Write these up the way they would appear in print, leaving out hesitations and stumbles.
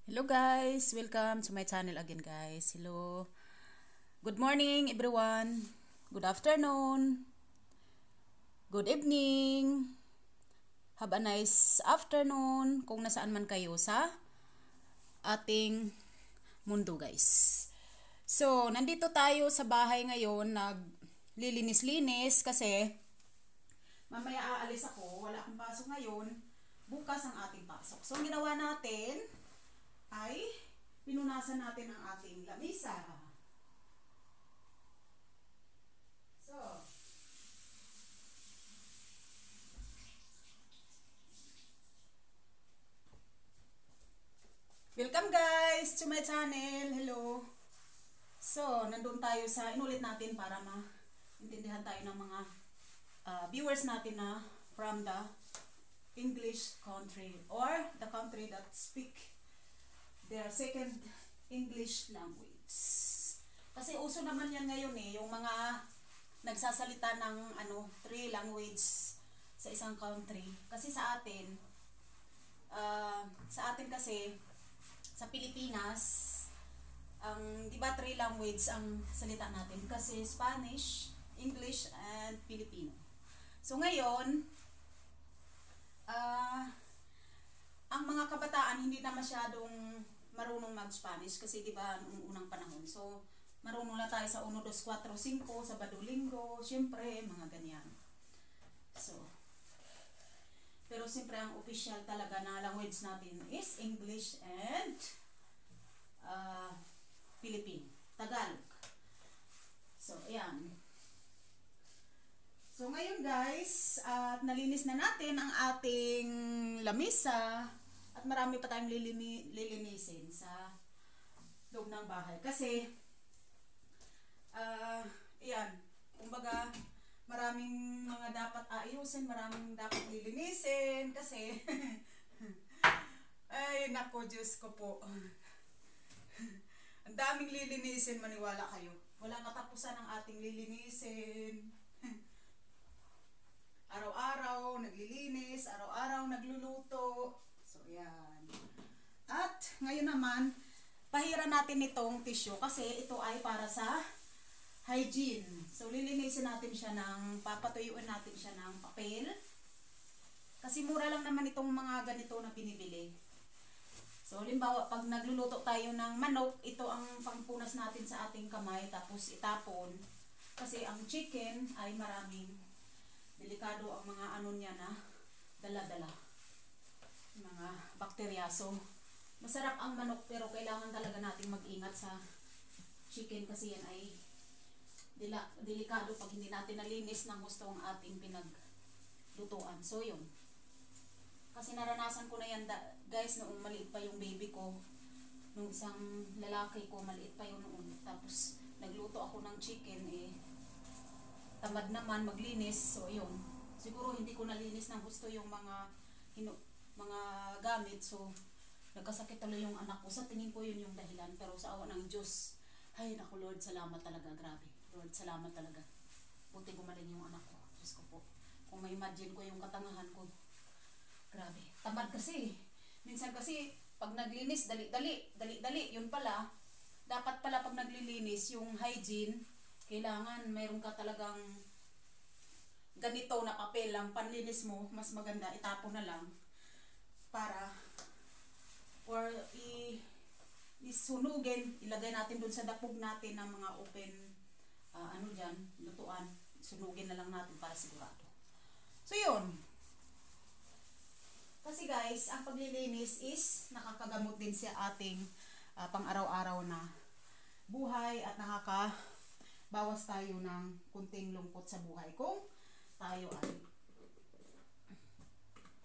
Hello guys, welcome to my channel again guys. Hello. Good morning everyone. Good afternoon. Good evening. Have a nice afternoon kung nasaan man kayo sa ating mundo guys. So, nandito tayo sa bahay ngayon, naglilinis-linis kasi mamaya aalis ako, wala akong pasok ngayon. Bukas ang ating pasok. So, ang ginawa natin ay pinunasan natin ang ating lamisa. So, welcome guys to my channel. Hello. So, nandun tayo sa, inulit natin para maintindihan tayo ng mga viewers natin na from the English country or the country that speak their second English language. Kasi uso naman yan ngayon yung mga nagsasalita ng three language sa isang country. Kasi sa atin kasi sa Pilipinas, di ba three language ang salita natin? Kasi Spanish, English, and Filipino. So ngayon, ang mga kabataan hindi na masyadong marunong mag-Spanish kasi di ba noong unang panahon. So, marunong na tayo sa 1, 2, 4, 5, Sabado, Linggo, syempre, mga ganyan. So, pero siyempre ang official talaga na language natin is English and Filipino, Tagalog. So, ayan. So, ngayon guys, nalinis na natin ang ating lamisa. At marami pa tayong lilinisin sa loob ng bahay. Kasi, ayan, kumbaga, maraming mga dapat ayusin, maraming dapat lilinisin. Kasi, ay, nako, Diyos ko po. Ang daming lilinisin, maniwala kayo. Walang katapusan ang ating lilinisin. Araw-araw, naglilinis, araw-araw, nagluluto. So, yan. At, ngayon naman, pahiran natin itong tissue kasi ito ay para sa hygiene. So, lilinisin natin siya papatuyuin natin siya ng papel. Kasi mura lang naman itong mga ganito na binibili. So, halimbawa, pag nagluluto tayo ng manok, ito ang pangpunas natin sa ating kamay, tapos itapon. Kasi ang chicken ay maraming delikado ang mga niya na dala-dala. Mga bakterya. So, masarap ang manok pero kailangan talaga nating mag-ingat sa chicken kasi yan ay delikado pag hindi natin nalinis ng gusto ang ating pinaglutuan. So, yun. Kasi naranasan ko na yan guys noong maliit pa yung baby ko. Nung isang lalaki ko, maliit pa yun noon. Tapos, nagluto ako ng chicken tamad naman maglinis. So, yun. Siguro hindi ko nalinis ng gusto yung mga gamit. So, nagkasakit tuloy yung anak ko. Sa tingin ko yun yung dahilan. Pero sa awa ng Diyos, ay naku Lord, salamat talaga. Grabe. Lord, salamat talaga. Buti gumaling yung anak ko. Diyos ko po. Kung may imagine ko yung katangahan ko. Grabe. Tamad kasi. Minsan kasi, pag naglinis, dali. Yun pala, dapat pala pag naglilinis, yung hygiene, kailangan mayroon ka talagang ganito na papel lang, panlinis mo, mas maganda, itapon na lang para or isunugin, ilagay natin dun sa dapog natin ng mga open dyan, lutuan, sunugin na lang natin para sigurado. So yun, kasi guys, ang paglilinis is nakakagamot din sa ating pang araw-araw na buhay at nakakabawas tayo ng kunting lungkot sa buhay kung tayo ay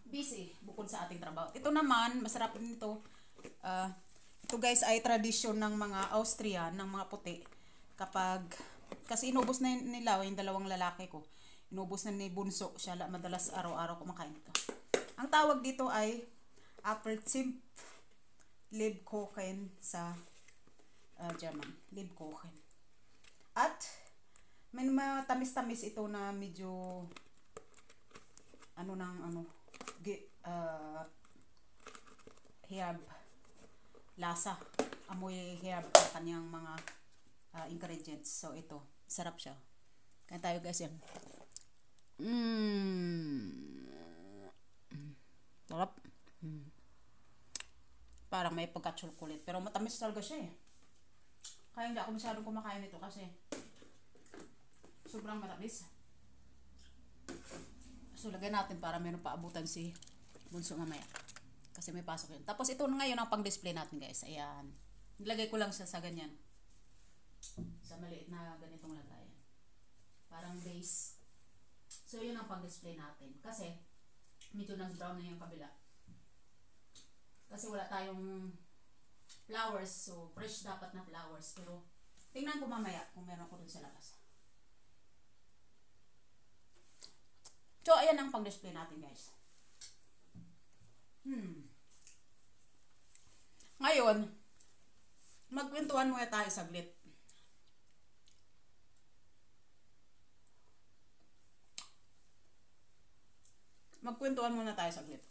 busy bukod sa ating trabaho. Ito naman, masarap din ito. Ito guys ay tradisyon ng mga Austrian, ng mga puti. Kasi inubos na nila yung dalawang lalaki ko. Inubos na ni Bunso. Siya madalas araw-araw kumakain ito. Ang tawag dito ay Apfelzimt Lebkuchen sa German. Lebkuchen. At may matamis-tamis ito na medyo hiyab lasa. Amoy herb ang kanyang mga ingredients. So, ito. Sarap siya. Kaya tayo guys yan. Sarap. Parang may pagka-chocolate. Pero matamis talaga siya eh. Kaya hindi ako masyadong kumakain nito kasi sobrang matamis. So, lagay natin para meron pa abutan si Bunso mamaya. Kasi may pasok yun. Tapos, ito na ngayon ang pang-display natin guys. Ayan. Nilagay ko lang siya sa ganyan. Sa maliit na ganitong lagayan. Parang base. So, yun ang pang-display natin. Kasi, medyo nag-brown na yung kabila. Kasi wala tayong flowers. So, fresh dapat na flowers. Pero, tingnan ko mamaya kung meron ko dun sa labas. So, ayan ang pang-display natin guys. Ngayon, magkwentuhan muna tayo saglit. Magkwentuhan muna tayo saglit.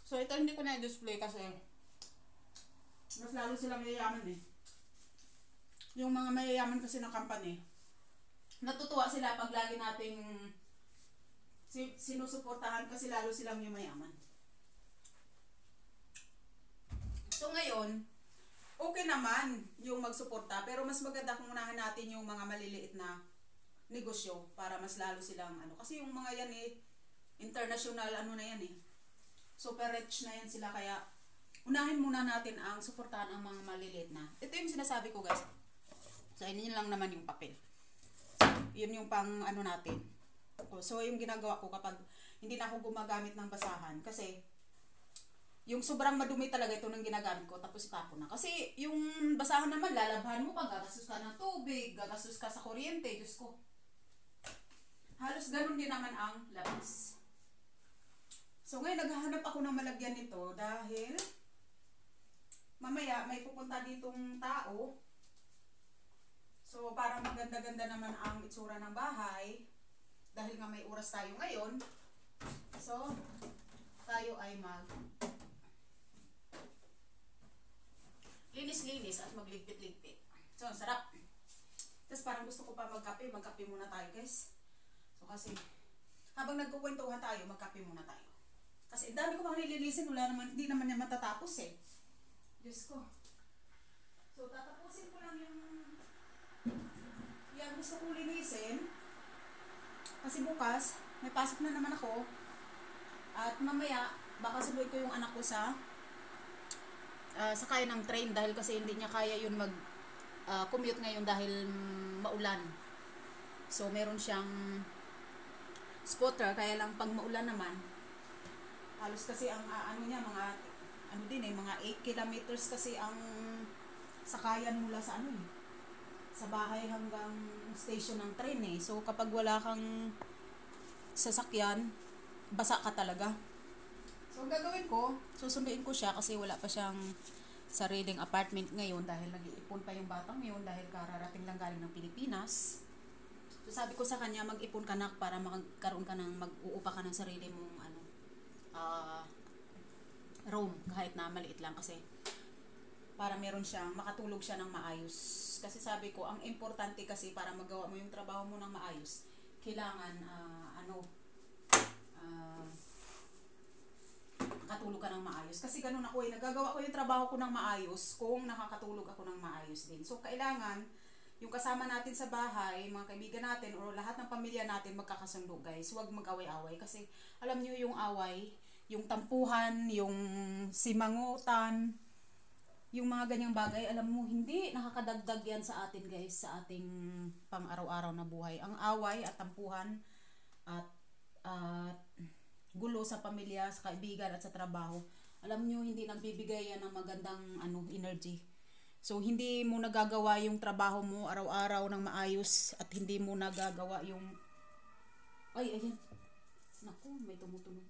So, ito hindi ko na-display kasi mas lalo silang yayaman eh. Yung mga mayayaman kasi na company, natutuwa sila pag lagi nating sinusuportahan kasi lalo silang yung mayaman. So ngayon, okay naman yung magsuporta, pero mas maganda kung unahin natin yung mga maliliit na negosyo para mas lalo silang ano. Kasi yung mga yan eh, international ano na yan eh. Super rich na yan sila, kaya unahin muna natin ang suportahan ang mga maliliit na. Ito yung sinasabi ko guys. So, yun lang naman yung papel. Yun yung pang ano natin. So, yung ginagawa ko kapag hindi na ako gumagamit ng basahan. Kasi, yung sobrang madumi talaga ito nang ginagamit ko. Tapos itapon na. Kasi, yung basahan naman, lalabhan mo pa. Gagastos ka ng tubig. Gagastos ka sa kuryente. Diyos ko. Halos ganun din naman ang labas. So, ngayon, naghahanap ako ng malagyan nito. Dahil, mamaya, may pupunta ditong tao. So, parang maganda-ganda naman ang itsura ng bahay. Dahil nga may oras tayo ngayon. So, tayo ay linis-linis at magligpit-ligpit. So, ang sarap. Tapos parang gusto ko pa magkape. Magkape muna tayo guys. So, kasi habang nagkukwentuhan tayo, magkape muna tayo. Kasi dami ko pang nililisin. Hindi naman yan matatapos eh. Diyos ko. So, tatapusin ko lang yung gusto kong linisin. Kasi bukas, may pasok na naman ako. At mamaya, baka subuin ko yung anak ko sa sakay ng train dahil kasi hindi niya kaya yun commute ngayon dahil maulan. So, meron siyang scooter, kaya lang pag maulan naman, halos kasi ang ano niya, mga 8 kilometers kasi ang sakayan mula sa sa bahay hanggang station ng train eh. So, kapag wala kang sasakyan, basa ka talaga. So, ang gagawin ko, susunduin ko siya kasi wala pa siyang sariling apartment ngayon dahil nag-iipon pa yung batang yun dahil kararating lang galing ng Pilipinas. So, sabi ko sa kanya, mag-ipon ka na para magkaroon ka ng, mag-uupa ka ng sarili mong room kahit na maliit lang kasi para meron siyang, makatulog siya ng maayos. Kasi sabi ko, ang importante kasi para magawa mo yung trabaho mo ng maayos, kailangan, makatulog ka ng maayos. Kasi ganun ako eh, nagagawa ko yung trabaho ko ng maayos kung nakakatulog ako ng maayos din. So, kailangan, yung kasama natin sa bahay, mga kaibigan natin, o lahat ng pamilya natin magkakasundo guys. Huwag mag-away-away. Kasi, alam niyo yung away, yung tampuhan, yung simangutan, yung mga ganyang bagay, alam mo, hindi nakakadagdag yan sa atin guys, sa ating pang-araw-araw na buhay. Ang away at tampuhan at gulo sa pamilya, sa kaibigan at sa trabaho, alam nyo, hindi nagbibigay yan ng magandang energy. So, hindi mo nagagawa yung trabaho mo araw-araw ng maayos at hindi mo nagagawa yung... Ay, ayan. Naku, may tumutunog.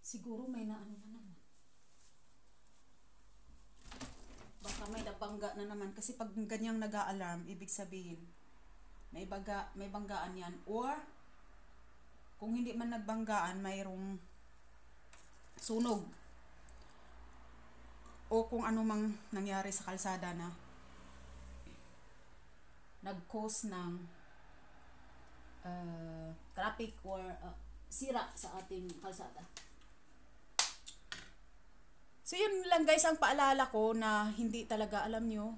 Siguro may na naman. Baka may nabangga na naman. Kasi pag ganyang nag-a-alarm, ibig sabihin, may banggaan yan, or kung hindi man nagbanggaan, mayroong sunog o kung ano mang nangyari sa kalsada na nag-cause ng traffic or sira sa ating kalsada. So yun lang guys ang paalala ko na hindi talaga alam nyo,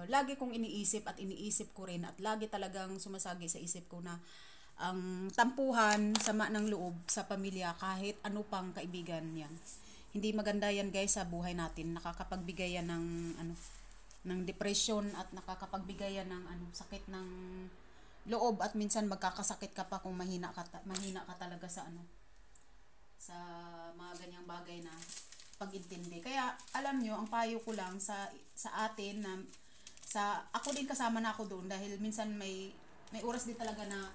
lagi kong iniisip at iniisip ko rin at lagi talagang sumasagi sa isip ko na ang tampuhan, sama ng loob sa pamilya kahit ano pang kaibigan yan. Hindi maganda yan guys sa buhay natin. Nakakapagbigay yan ng ng depression at nakakapagbigay yan ng sakit ng loob at minsan magkakasakit ka pa kung mahina ka talaga sa sa mga ganyang bagay na pag-intindi. Kaya alam nyo, ang payo ko lang sa atin na ako din kasama na ako doon dahil minsan may oras din talaga na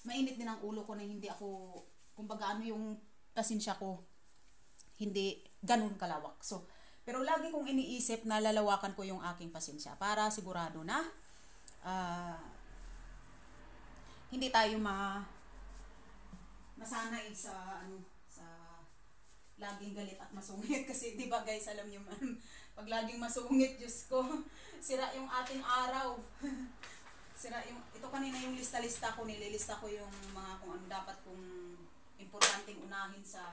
mainit din ang ulo ko na hindi ako, kumbaga yung pasensya ko hindi ganun kalawak. So, pero lagi kong iniisip na lalawakan ko yung aking pasensya para sigurado na hindi tayo masanay sa laging galit at masungit kasi 'di ba guys, alam niyo man, pag laging masungit, Diyos ko, sira yung ating araw. Sira yung ito kanina yung lista ko, nililista ko yung mga kung ano dapat kong importanteng unahin sa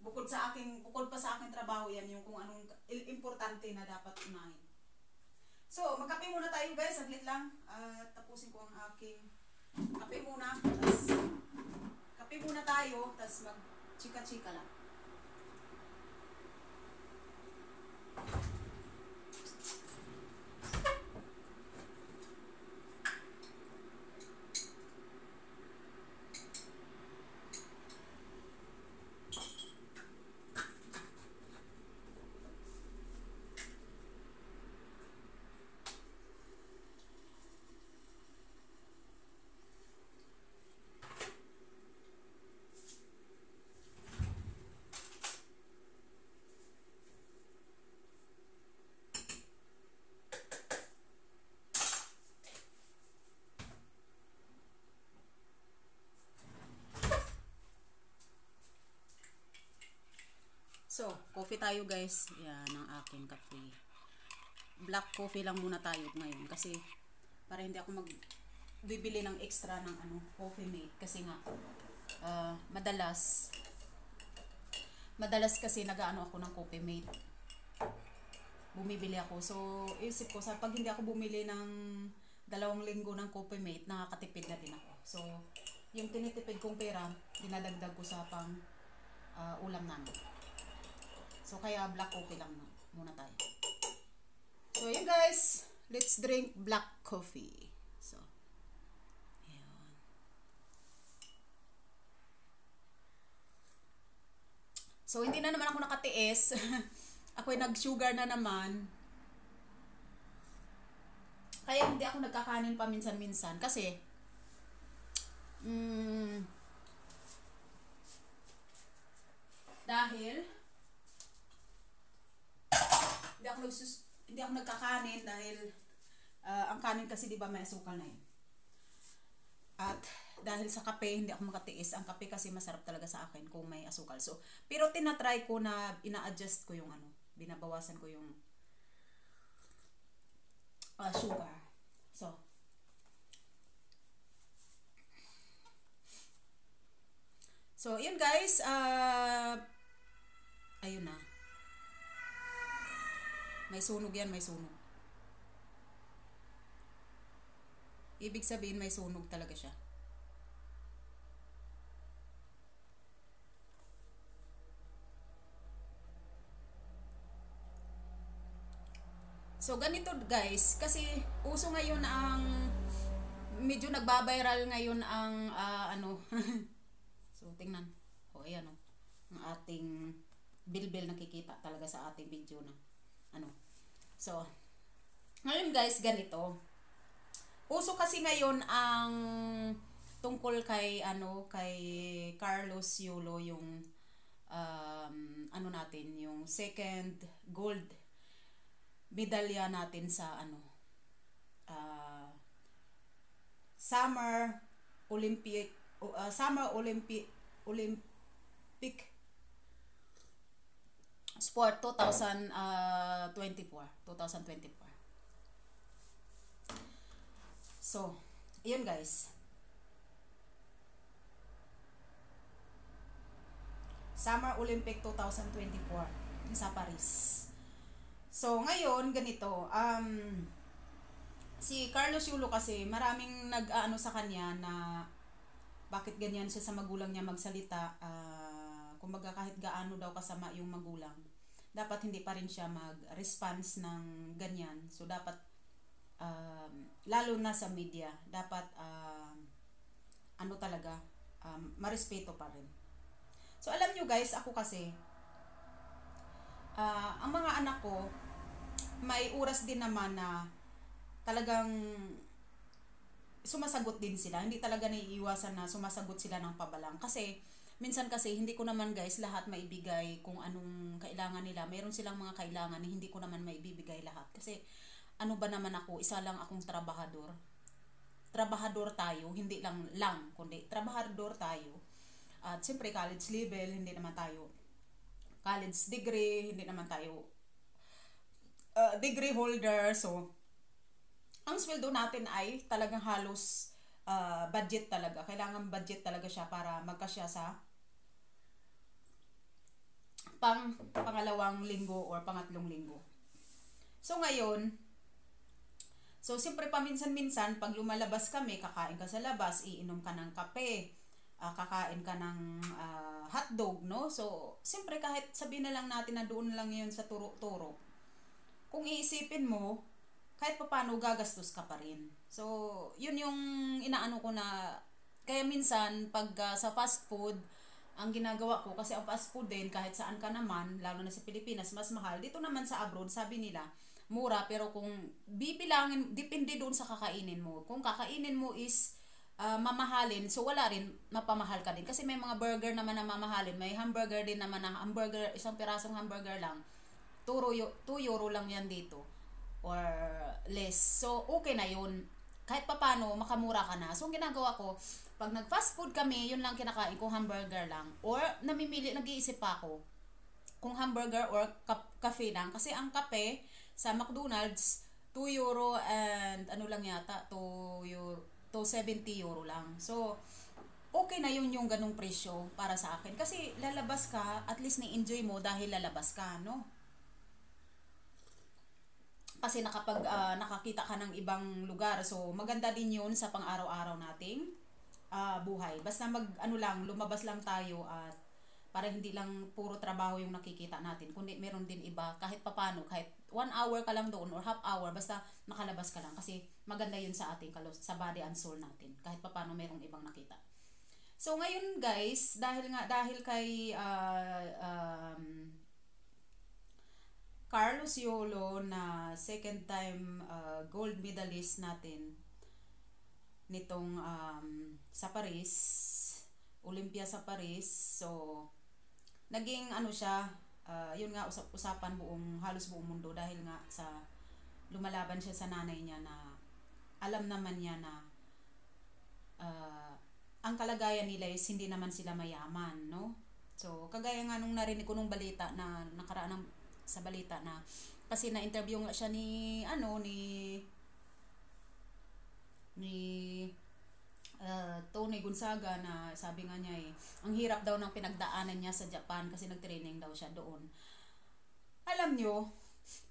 bukod pa sa aking trabaho, yan yung kung anong importante na dapat unahin. So, magkape muna tayo guys, saglit lang. Tapusin ko ang aking kape muna. Kape muna tayo, tas mag-chika-chika lang. So, coffee tayo guys. Yan ang aking kape. Black coffee lang muna tayo ngayon kasi para hindi ako magbibili ng extra ng coffee mate kasi nga madalas kasi nagaano ako ng coffee mate. Bumibili ako. So, isip ko sa pag hindi ako bumili ng 2 linggo ng coffee mate, nakakatipid na din ako. So, yung tinitipid kong pera, dinadagdag ko sa pang ulam namin. So, kaya black coffee lang muna tayo. So, yun guys. Let's drink black coffee. So, yun. So, hindi na naman ako nakatiis. Ako'y nag-sugar na naman. Kaya hindi ako nagkakanin pa minsan-minsan. Kasi, dahil hindi ako nagkakanin dahil ang kanin kasi 'di ba may asukal na 'yun. At dahil sa kape hindi ako makatiis. Ang kape kasi masarap talaga sa akin kung may asukal. So, pero tinatry ko na ina-adjust ko yung binabawasan ko yung sugar. So, yun guys, ayun na. May sunog yan, may sunog. Ibig sabihin may sunog talaga siya. So, ganito guys, kasi uso ngayon medyo nagbabiral ngayon ang so, tingnan. Ayan ang ating bilbil nakikita talaga sa ating video na So, ngayon guys, ganito. Uso kasi ngayon ang tungkol kay kay Carlos Yulo, yung natin, yung second gold medalya natin sa Summer Olympic Sport 2024. So, yun guys. Summer Olympic 2024 sa Paris. So, ngayon, ganito. Si Carlos Yulo kasi, maraming nag-aano sa kanya na bakit ganyan siya sa magulang niya magsalita. Kumbaga kahit gaano daw kasama yung magulang, dapat hindi pa rin siya mag-response ng ganyan. So, dapat, lalo na sa media, dapat, ano talaga, marespeto pa rin. So, alam nyo guys, ako kasi, ang mga anak ko, may oras din naman na talagang sumasagot din sila. Hindi talaga naiiwasan na sumasagot sila ng pabalang. Kasi, minsan kasi, hindi ko naman guys lahat maibigay kung anong kailangan nila. Mayroon silang mga kailangan na hindi ko naman maibibigay lahat. Kasi, ano ba naman ako, isa lang akong trabahador. Trabahador tayo, hindi lang, kundi trabahador tayo. At siyempre, college level, hindi naman tayo college degree, hindi naman tayo degree holder. So, ang sweldo natin ay talagang halos budget talaga. Kailangan budget talaga siya para magkasya sa pangalawang linggo or pangatlong linggo. So, ngayon, siyempre paminsan-minsan, pag lumalabas kami, kakain ka sa labas, iinom ka ng kape, kakain ka ng hotdog, no? So, siyempre kahit sabihin na lang natin na doon lang yun sa turo-turo, kung iisipin mo, kahit paano gagastos ka pa rin. So, yun yung inaano ko na, kaya minsan, pag sa fast food, ang ginagawa ko, kasi ang fast food din, kahit saan ka naman, lalo na sa Pilipinas, mas mahal. Dito naman sa abroad, sabi nila, mura, pero kung bibilangin, depende doon sa kakainin mo. Kung kakainin mo is mamahalin, so wala rin, mapamahal ka din. Kasi may mga burger naman na mamahalin, may hamburger din naman na hamburger, isang pirasong hamburger lang, 2 euro lang yan dito, or less. So, okay na yun. Kahit papano, makamura ka na. So, ang ginagawa ko, pag nag-fast food kami, yun lang kinakain ko, hamburger lang. Or, nag-iisip pa ako, kung hamburger or kape lang. Kasi ang kape, sa McDonald's, 2 euro and ano lang yata, 2 euro, to 70 euro lang. So, okay na yun yung ganung presyo para sa akin. Kasi lalabas ka, at least na-enjoy mo dahil lalabas ka, no? Kasi nakakita ka ng ibang lugar. So, maganda din yun sa pang-araw-araw nating buhay. Basta lumabas lang tayo at para hindi lang puro trabaho yung nakikita natin, kundi meron din iba, kahit papano, kahit 1 hour ka lang doon or half hour, basta nakalabas ka lang, kasi maganda yun sa ating sa body and soul natin, kahit papano merong ibang nakita. So ngayon guys, dahil kay Carlos Yulo na second time gold medalist natin nitong sa Paris, Olympia sa Paris. So naging ano siya, yun nga, usapan halos buong mundo dahil nga sa lumalaban siya sa nanay niya na alam naman niya na ang kalagayan nila is hindi naman sila mayaman, no? So, kagaya nga nung narinig ko nung balita na nakaraan sa balita na kasi na-interview nga siya ni Tony Gonzaga, na sabi nga niya ang hirap daw ng pinagdaanan niya sa Japan kasi nag-training daw siya doon. Alam nyo,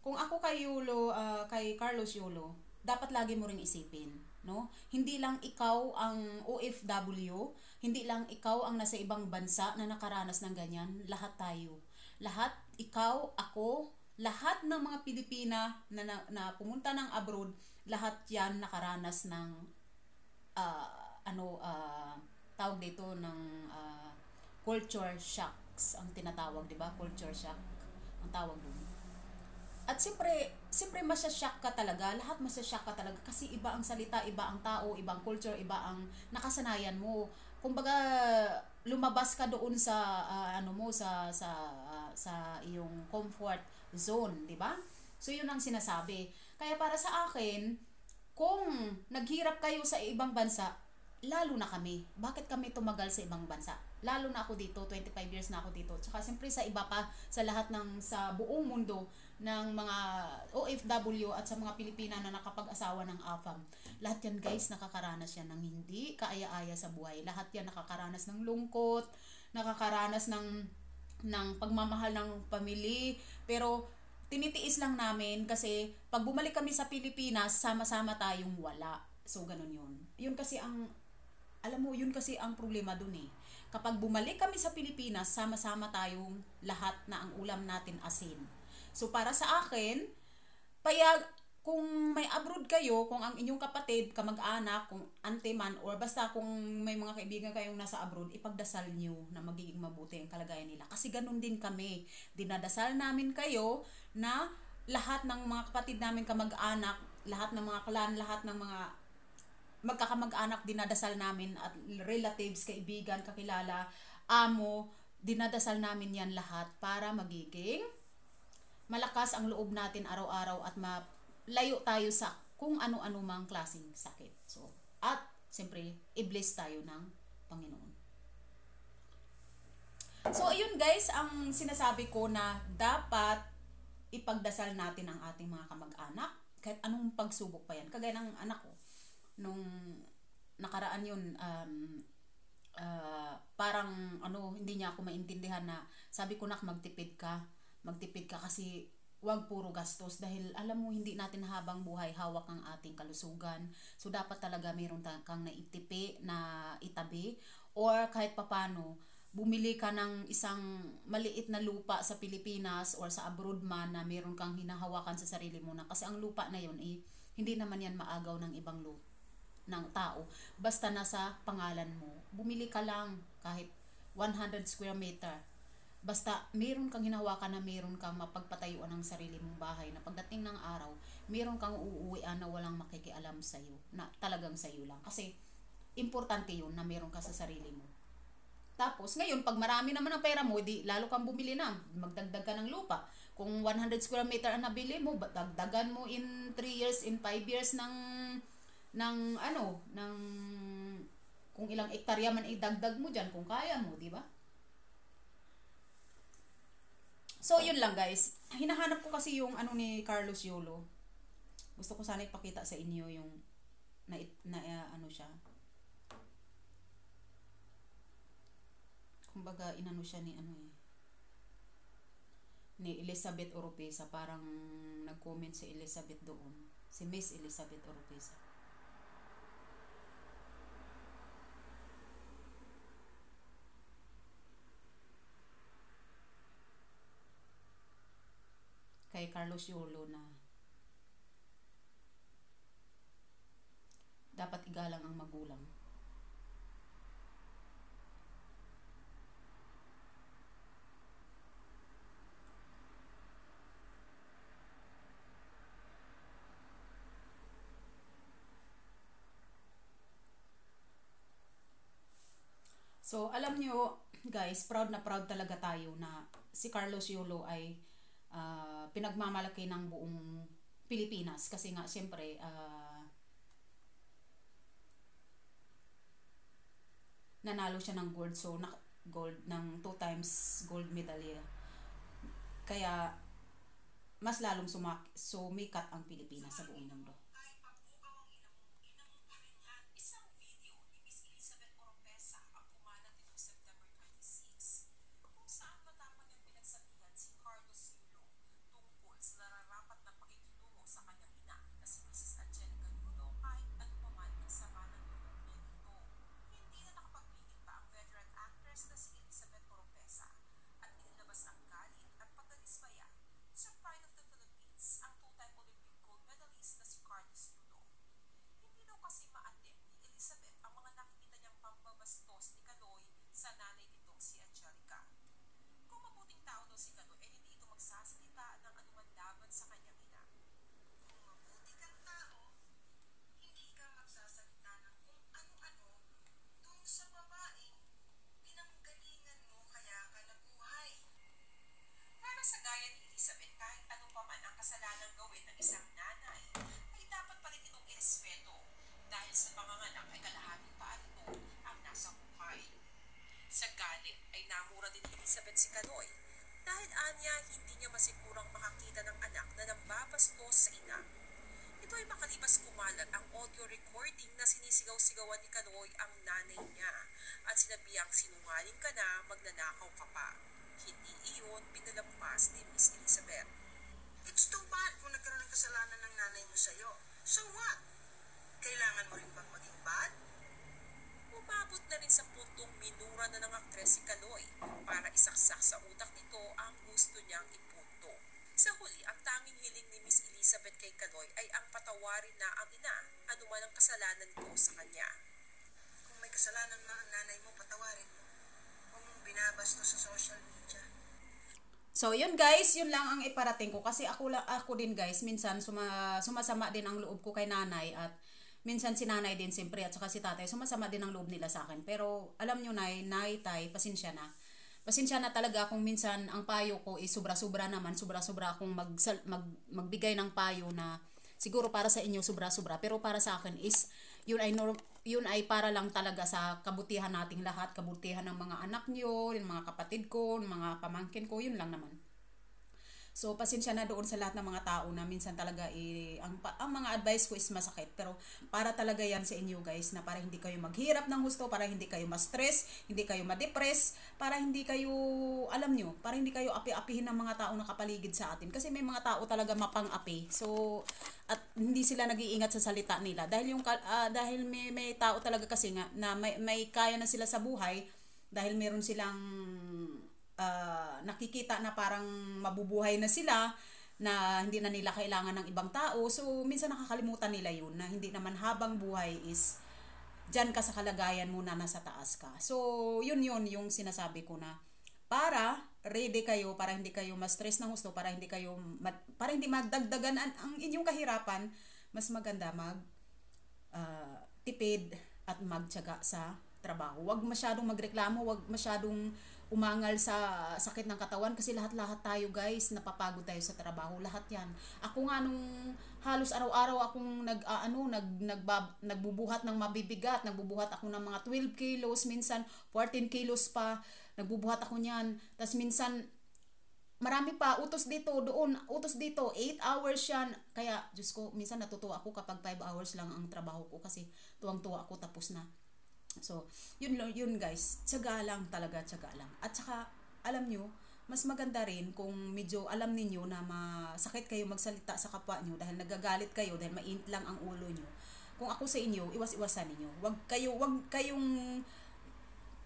kung ako kay Carlos Yulo, dapat lagi mo ring isipin, no? Hindi lang ikaw ang OFW, hindi lang ikaw ang nasa ibang bansa na nakaranas ng ganyan, lahat tayo. Lahat, ikaw, ako, lahat ng mga Pilipina na pumunta ng abroad, lahat yan nakaranas ng tawag dito ng culture shocks ang tinatawag, 'di ba? Culture shock ang tawag doon. At siyempre masya-shock ka talaga, lahat masya-shock ka talaga kasi iba ang salita, iba ang tao, iba ang culture, iba ang nakasanayan mo. Kumbaga lumabas ka doon sa sa iyong comfort zone, 'di ba? So 'yun ang sinasabi. Kaya para sa akin, kung naghirap kayo sa ibang bansa, lalo na kami. Bakit kami tumagal sa ibang bansa? Lalo na ako dito, 25 years na ako dito. Tsaka siyempre sa iba pa, sa lahat ng, sa buong mundo ng mga OFW at sa mga Pilipina na nakapag-asawa ng AFAM. Lahat yan guys, nakakaranas yan ng hindi kaaya-aya sa buhay. Lahat yan nakakaranas ng lungkot, nakakaranas ng pagmamahal ng pamilya. Pero tinitiis lang namin kasi pag bumalik kami sa Pilipinas, sama-sama tayong wala. So ganun yun. Yun kasi ang, alam mo, yun kasi ang problema dun eh. Kapag bumalik kami sa Pilipinas, sama-sama tayong lahat na ang ulam natin asin. So para sa akin, payag, kung may abroad kayo, kung ang inyong kapatid, kamag-anak, kung ante man, or basta kung may mga kaibigan kayong nasa abroad, ipagdasal nyo na magiging mabuti ang kalagayan nila. Kasi ganun din kami. Dinadasal namin kayo na lahat ng mga kapatid namin kamag-anak, lahat ng mga clan, lahat ng mga magkakamag-anak, dinadasal namin, at relatives, kaibigan, kakilala, amo, dinadasal namin yan lahat para magiging malakas ang loob natin araw-araw at malayo tayo sa kung ano-ano mang klaseng sakit. So, at siyempre, i-bless tayo ng Panginoon. So, ayun guys, ang sinasabi ko na dapat ipagdasal natin ang ating mga kamag-anak kahit anong pagsubok pa yan. Kagaya ng anak ko, nung nakaraan yun, parang hindi niya ako maintindihan na sabi ko, nak, magtipid ka kasi wag puro gastos, dahil alam mo hindi natin habang buhay hawak ang ating kalusugan. So dapat talaga mayroon kang naitipi na itabi, or kahit papano bumili ka ng isang maliit na lupa sa Pilipinas or sa abroad man na mayroon kang hinahawakan sa sarili mo na, kasi ang lupa na yun hindi naman yan maagaw ng ibang lupa ng tao, basta nasa pangalan mo. Bumili ka lang kahit 100 square meter, basta meron kang hinahawakan na meron kang mapagpatayuan ng sarili mong bahay, na pagdating ng araw meron kang uuwian na walang makikialam sa'yo, na talagang sa'yo lang, kasi importante yun na meron ka sa sarili mo. Tapos ngayon, pag marami naman ang pera mo, di lalo kang bumili na, magdagdag ka ng lupa. Kung 100 square meter ang nabili mo, dagdagan mo in 3 years, in 5 years ng kung ilang ektarya man idagdag mo dyan, kung kaya mo, di ba? So, yun lang guys. Hinahanap ko kasi yung ni Carlos Yolo. Gusto ko sana ipakita sa inyo yung siya. Kumbaga, siya ni Elizabeth Oropesa. Parang nag-comment si Elizabeth doon. Si Miss Elizabeth Oropesa. Kay Carlos Yolo na dapat igalang ang magulang. So, alam nyo guys, proud na proud talaga tayo na si Carlos Yolo ay pinagmamalaki ng buong Pilipinas, kasi nga siyempre nanalo siya ng gold, so gold ng 2 times gold medalya, kaya mas lalong sumikat ang Pilipinas sa buong mundo. Gabi ay namura din ni Elizabeth si Kaloy dahil anya hindi niya masigurang makakita ng anak na nambabastos sa ina. Ito ay makalipas kumalat ang audio recording na sinisigaw-sigawan ni Kaloy ang nanay niya at sinabihang sinungaling ka na, magnanakaw ka pa. Hindi iyon pinalampas ni Miss Elizabeth. It's too bad kung nagkaroon ng kasalanan ng nanay mo sa'yo. So what? Kailangan mo rin bang maging bad? Umabot na rin sa puntong minura na ng aktres si Kaloy para isaksak sa utak nito ang gusto niyang ipunto. Sa huli, ang tanging hiling ni Miss Elizabeth kay Kaloy ay ang patawarin na ang ina anuman ang kasalanan ko sa kanya. Kung may kasalanan na ang nanay mo, patawarin mo. Huwag mong binabasto sa social media. So, yun guys, yun lang ang iparating ko. Kasi ako din guys, minsan sumasama din ang loob ko kay nanay at minsan si nanay din siyempre at saka si tatay, sumasama din ang loob nila sa akin. Pero alam nyo nay, tay, pasensya na. Pasensya na talaga kung minsan ang payo ko is sobra-sobra naman. Sobra-sobra akong magbigay ng payo na siguro para sa inyo sobra-sobra. Pero para sa akin is yun ay para lang talaga sa kabutihan nating lahat. Kabutihan ng mga anak nyo, ng mga kapatid ko, ng mga pamangkin ko. Yun lang naman. So, pasensya na doon sa lahat ng mga tao na minsan talaga ang mga advice ko is masakit. Pero para talaga yan sa inyo guys na para hindi kayo maghirap ng gusto, para hindi kayo ma-stress, hindi kayo ma-depress, para hindi kayo, alam nyo, para hindi kayo api-apihin ng mga tao na kapaligid sa atin. Kasi may mga tao talaga mapang-api. So, at hindi sila nag-iingat sa salita nila. Dahil may tao talaga kasi nga na may kaya na sila sa buhay dahil meron silang nakikita na parang mabubuhay na sila na hindi na nila kailangan ng ibang tao. So, minsan nakakalimutan nila yun na hindi naman habang buhay is dyan ka sa kalagayan mo na nasa taas ka. So, yun yung sinasabi ko na para ready kayo, para hindi kayo ma-stress ng gusto, para hindi magdagdagan ang inyong kahirapan, mas maganda tipid at magtiyaga sa trabaho. Huwag masyadong magreklamo, huwag masyadong umangal sa sakit ng katawan kasi lahat-lahat tayo guys, napapagod tayo sa trabaho, lahat yan. Ako nga nung halos araw-araw akong nagbubuhat ng mabibigat, nagbubuhat ako ng mga 12 kilos, minsan 14 kilos pa, nagbubuhat ako niyan. Tapos minsan marami pa, utos dito, doon, utos dito, 8 hours yan. Kaya, Diyos ko, minsan natutuwa ako kapag 5 hours lang ang trabaho ko kasi tuwang-tuwa ako tapos na. So, yun guys, tiyaga lang talaga, tiyaga lang. At saka, alam nyo, mas maganda rin kung medyo alam ninyo na masakit kayo magsalita sa kapwa nyo dahil nagagalit kayo, dahil mainit lang ang ulo nyo. Kung ako sa inyo, iwas-iwasan ninyo. Wag kayong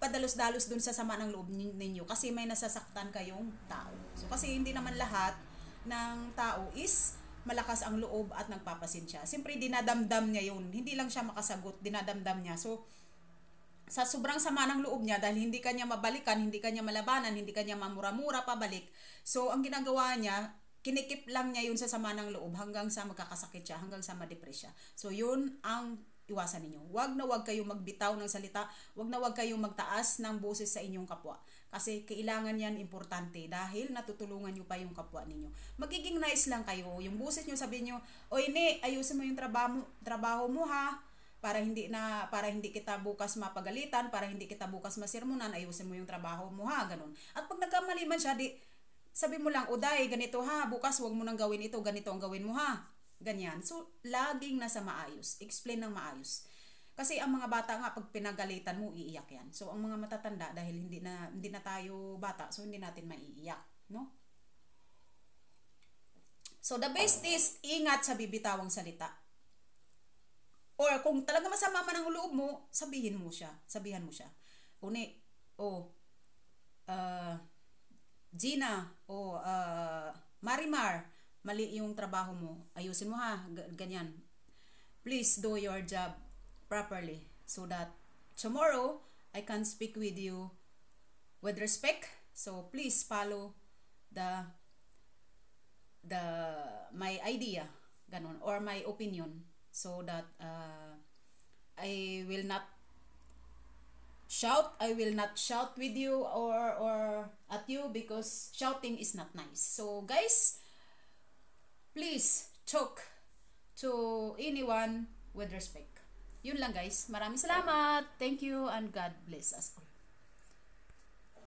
padalos-dalos dun sa sama ng loob ninyo kasi may nasasaktan kayong tao. So, kasi hindi naman lahat ng tao is malakas ang loob at nagpapasensya. Siyempre, dinadamdam niya yun. Hindi lang siya makasagot, dinadamdam niya. So, sa sobrang sama ng loob niya dahil hindi kanya mabalikan, hindi kanya malabanan, hindi kanya mamura-mura pabalik. So, ang ginagawa niya, kinikip lang niya yun sa sama ng loob hanggang sa magkakasakit siya, hanggang sa ma-depress siya. So, yun ang iwasan ninyo. Wag na wag kayong magbitaw ng salita, wag na wag kayong magtaas ng boses sa inyong kapwa. Kasi kailangan yan importante dahil natutulungan nyo pa yung kapwa ninyo. Magiging nice lang kayo. Yung boses nyo, sabihin nyo, oy ne, ayusin mo yung trabaho mo ha. Para hindi kita bukas mapagalitan, para hindi kita bukas masirmunan, ayusin mo yung trabaho mo ha, ganun. At pag nagkamali man siya, sabi mo lang, Uday, ganito ha, bukas wag mo nang gawin ito, ganito ang gawin mo ha. Ganyan. So, laging nasa maayos. Explain ng maayos. Kasi ang mga bata nga, pag pinagalitan mo, iiyak yan. So, ang mga matatanda, dahil hindi na tayo bata, so hindi natin maiiyak, no? So, the best is, ingat sa bibitawang salita. Or kung talaga masama man ang loob mo, sabihan mo siya. Gina, Marimar, mali yung trabaho mo. Ayusin mo ha, ganyan. Please do your job properly so that tomorrow I can speak with you with respect. So please follow my idea, ganon, or my opinion. So that I will not shout with you or at you because shouting is not nice. So guys, please talk to anyone with respect. Yun lang guys. Maraming salamat. Thank you and God bless us all.